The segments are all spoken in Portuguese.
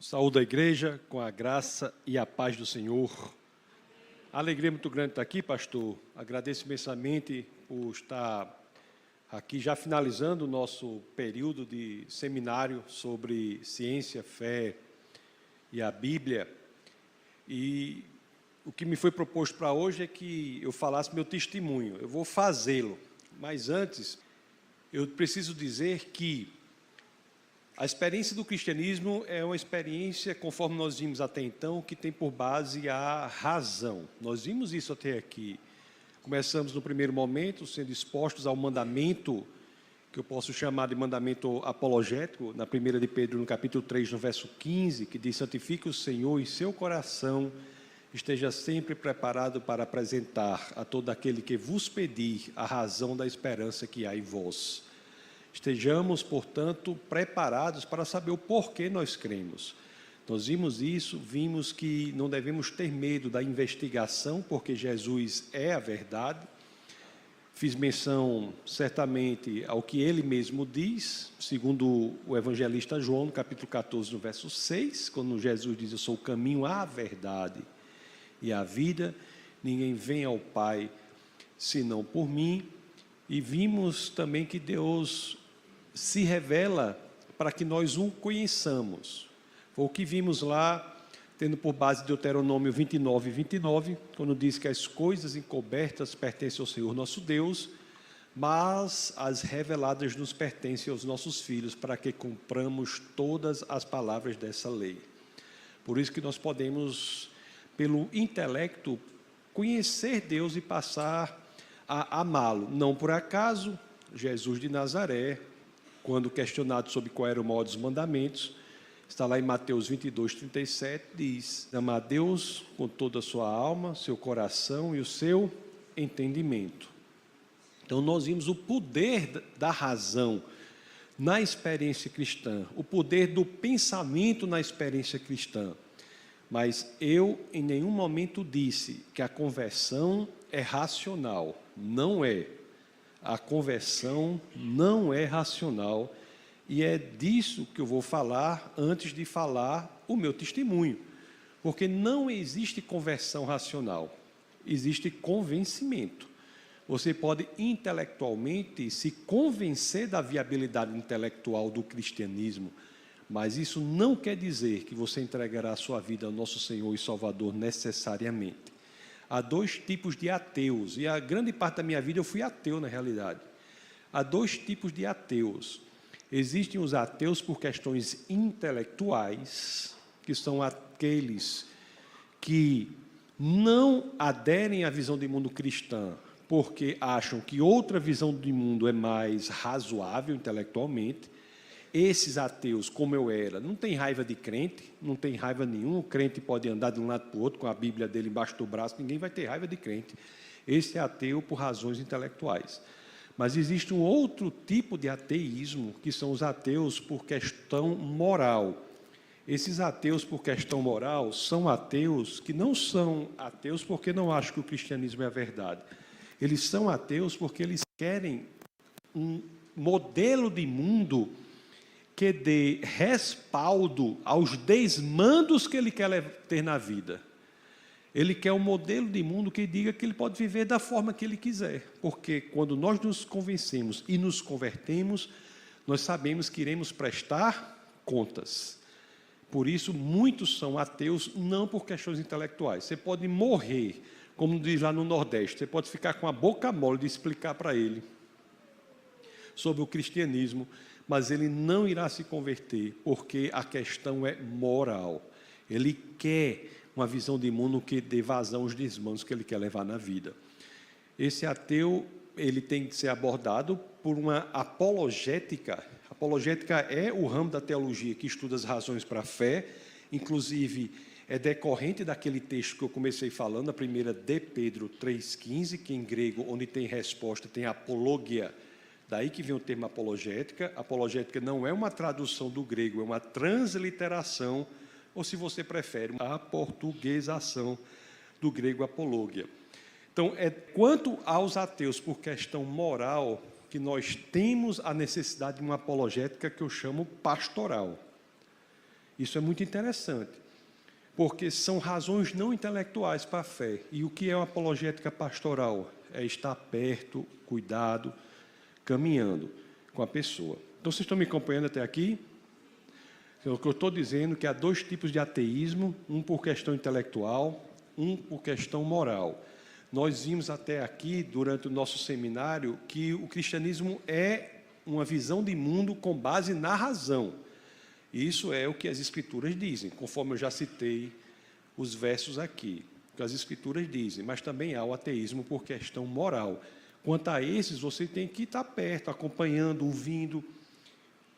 Saúde a igreja com a graça e a paz do Senhor. A alegria é muito grande estar aqui, pastor. Agradeço imensamente por estar aqui já finalizando o nosso período de seminário sobre ciência, fé e a Bíblia. E o que me foi proposto para hoje é que eu falasse meu testemunho. Eu vou fazê-lo, mas antes eu preciso dizer que a experiência do cristianismo é uma experiência, conforme nós vimos até então, que tem por base a razão. Nós vimos isso até aqui. Começamos no primeiro momento, sendo expostos ao mandamento, que eu posso chamar de mandamento apologético, na 1 de Pedro, no capítulo 3, no verso 15, que diz: santifique o Senhor em seu coração, esteja sempre preparado para apresentar a todo aquele que vos pedir a razão da esperança que há em vós. Estejamos, portanto, preparados para saber o porquê nós cremos. Nós vimos isso, vimos que não devemos ter medo da investigação, porque Jesus é a verdade. Fiz menção, certamente, ao que ele mesmo diz, segundo o evangelista João, no capítulo 14, no verso 6, quando Jesus diz: eu sou o caminho, a verdade e a vida, ninguém vem ao Pai senão por mim. E vimos também que Deus se revela para que nós o conheçamos. Foi o que vimos lá, tendo por base Deuteronômio 29 e 29, quando diz que as coisas encobertas pertencem ao Senhor nosso Deus, mas as reveladas nos pertencem aos nossos filhos, para que cumpramos todas as palavras dessa lei. Por isso que nós podemos, pelo intelecto, conhecer Deus e passar a amá-lo. Não por acaso, Jesus de Nazaré, quando questionado sobre qual era o maior dos mandamentos, está lá em Mateus 22, 37, diz: amar a Deus com toda a sua alma, seu coração e o seu entendimento. Então nós vimos o poder da razão na experiência cristã, o poder do pensamento na experiência cristã. Mas eu em nenhum momento disse que a conversão é racional. Não é. A conversão não é racional, e é disso que eu vou falar antes de falar o meu testemunho, porque não existe conversão racional, existe convencimento. Você pode intelectualmente se convencer da viabilidade intelectual do cristianismo, mas isso não quer dizer que você entregará a sua vida ao nosso Senhor e Salvador necessariamente. Há dois tipos de ateus, e a grande parte da minha vida eu fui ateu na realidade. Há dois tipos de ateus. Existem os ateus por questões intelectuais, que são aqueles que não aderem à visão de mundo cristã, porque acham que outra visão de mundo é mais razoável intelectualmente. Esses ateus, como eu era, não tem raiva de crente, não tem raiva nenhuma. O crente pode andar de um lado para o outro com a Bíblia dele embaixo do braço, ninguém vai ter raiva de crente. Esse é ateu por razões intelectuais. Mas existe um outro tipo de ateísmo, que são os ateus por questão moral. Esses ateus por questão moral são ateus que não são ateus porque não acham que o cristianismo é a verdade. Eles são ateus porque eles querem um modelo de mundo que dê respaldo aos desmandos que ele quer ter na vida. Ele quer um modelo de mundo que diga que ele pode viver da forma que ele quiser, porque quando nós nos convencemos e nos convertemos, nós sabemos que iremos prestar contas. Por isso, muitos são ateus, não por questões intelectuais. Você pode morrer, como diz lá no Nordeste, você pode ficar com a boca mole de explicar para ele sobre o cristianismo, mas ele não irá se converter, porque a questão é moral. Ele quer uma visão de mundo que dê vazão aos desmandos que ele quer levar na vida. Esse ateu, ele tem que ser abordado por uma apologética. Apologética é o ramo da teologia que estuda as razões para a fé, inclusive é decorrente daquele texto que eu comecei falando, a 1 de Pedro 3,15, que em grego, onde tem resposta, tem apologia. Daí que vem o termo apologética. Apologética não é uma tradução do grego, é uma transliteração, ou, se você prefere, a portuguesação do grego apologia. Então, quanto aos ateus por questão moral, que nós temos a necessidade de uma apologética que eu chamo pastoral. Isso é muito interessante, porque são razões não intelectuais para a fé. E o que é uma apologética pastoral? É estar perto, cuidado, caminhando com a pessoa. Então, vocês estão me acompanhando até aqui? O que eu estou dizendo é que há dois tipos de ateísmo, um por questão intelectual, um por questão moral. Nós vimos até aqui, durante o nosso seminário, que o cristianismo é uma visão de mundo com base na razão. Isso é o que as Escrituras dizem, conforme eu já citei os versos aqui, que as Escrituras dizem, mas também há o ateísmo por questão moral. Quanto a esses, você tem que estar perto, acompanhando, ouvindo.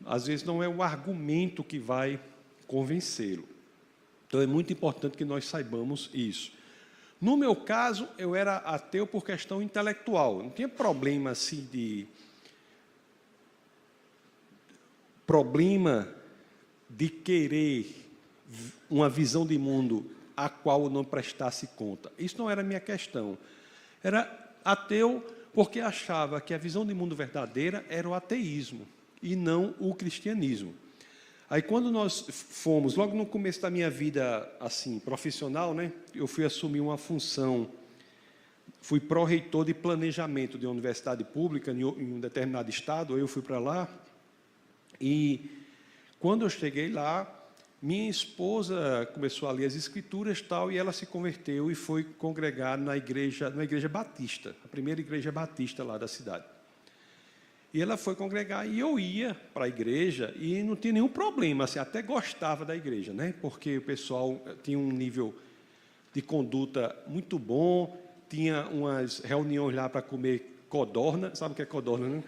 Às vezes não é o argumento que vai convencê-lo. Então é muito importante que nós saibamos isso. No meu caso, eu era ateu por questão intelectual. Não tinha problema assim de querer uma visão de mundo a qual eu não prestasse conta. Isso não era a minha questão. Era ateu porque achava que a visão de mundo verdadeira era o ateísmo e não o cristianismo. Aí, quando nós fomos, logo no começo da minha vida assim profissional, né, eu fui assumir uma função, fui pró-reitor de planejamento de uma universidade pública em um determinado estado, eu fui para lá, e quando eu cheguei lá, minha esposa começou a ler as Escrituras tal, e ela se converteu e foi congregar numa igreja batista, a primeira igreja batista lá da cidade. E ela foi congregar, e eu ia para a igreja, e não tinha nenhum problema, assim, até gostava da igreja, né? Porque o pessoal tinha um nível de conduta muito bom, tinha umas reuniões lá para comer codorna, sabe o que é codorna, né?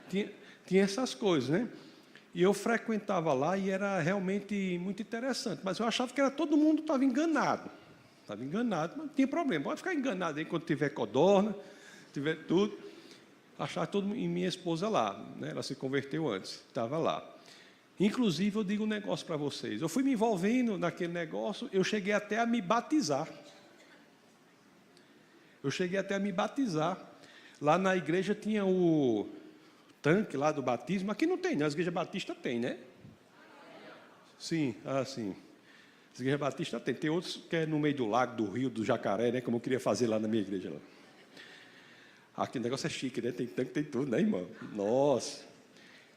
Tinha essas coisas, né? E eu frequentava lá, e era realmente muito interessante, mas eu achava que todo mundo estava enganado, mas não tinha problema, pode ficar enganado aí quando tiver codorna, tiver tudo. Achar todo e minha esposa lá, né? Ela se converteu antes, estava lá. Inclusive, eu digo um negócio para vocês. Eu fui me envolvendo naquele negócio, eu cheguei até a me batizar. Lá na igreja tinha o tanque lá do batismo. Aqui não tem, né? As igrejas batistas tem, né? Sim, sim. As igrejas batistas tem. Tem outros que é no meio do lago, do rio, do jacaré, né? Como eu queria fazer lá na minha igreja. Lá. Aqui o negócio é chique, né? Tem tanque, tem tudo, né, irmão? Nossa!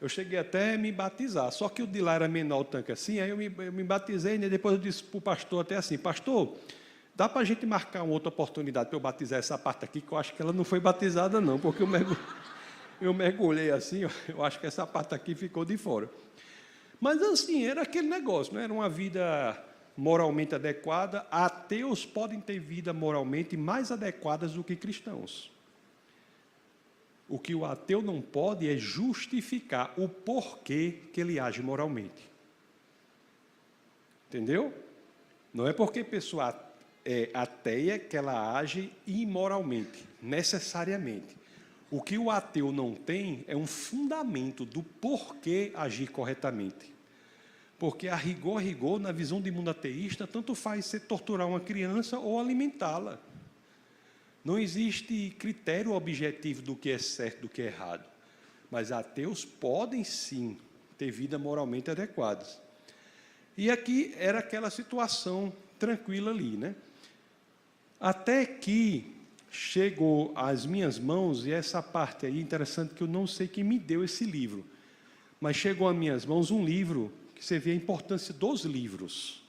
Eu cheguei até a me batizar, só que o de lá era menor o tanque assim, aí eu me batizei, né? Depois eu disse para o pastor até assim, pastor, dá para a gente marcar uma outra oportunidade para eu batizar essa parte aqui, que eu acho que ela não foi batizada não, porque eu mergulhei assim, eu acho que essa parte aqui ficou de fora. Mas assim, era aquele negócio, não era uma vida moralmente adequada. Ateus podem ter vida moralmente mais adequadas do que cristãos. O que o ateu não pode é justificar o porquê que ele age moralmente. Entendeu? Não é porque a pessoa é ateia que ela age imoralmente, necessariamente. O que o ateu não tem é um fundamento do porquê agir corretamente. Porque a rigor, na visão de mundo ateísta, tanto faz ser torturar uma criança ou alimentá-la. Não existe critério objetivo do que é certo e do que é errado. Mas ateus podem, sim, ter vida moralmente adequadas. E aqui era aquela situação tranquila ali, né? Até que chegou às minhas mãos, e essa parte aí interessante que eu não sei quem me deu esse livro, mas chegou às minhas mãos um livro que você vê a importância dos livros.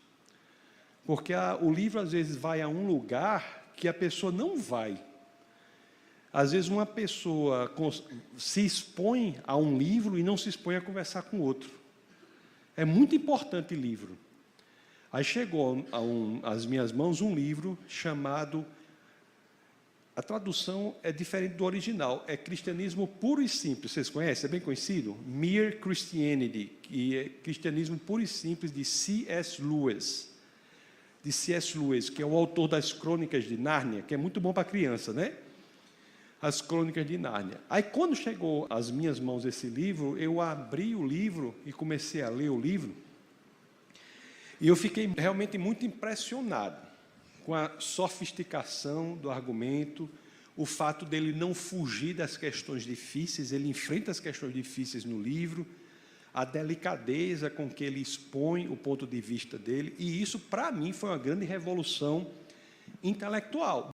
Porque o livro, às vezes, vai a um lugar que a pessoa não vai. Às vezes, uma pessoa se expõe a um livro e não se expõe a conversar com outro. É muito importante livro. Aí chegou às minhas mãos um livro chamado, a tradução é diferente do original, é Cristianismo Puro e Simples. Vocês conhecem? É bem conhecido? Mere Christianity, que é Cristianismo Puro e Simples, de C.S. Lewis. De C.S. Lewis, que é o autor das Crônicas de Nárnia, que é muito bom para criança, né? As Crônicas de Nárnia. Aí, quando chegou às minhas mãos esse livro, eu abri o livro e comecei a ler o livro, e eu fiquei realmente muito impressionado com a sofisticação do argumento, o fato dele não fugir das questões difíceis, ele enfrenta as questões difíceis no livro, a delicadeza com que ele expõe o ponto de vista dele, e isso, para mim, foi uma grande revolução intelectual.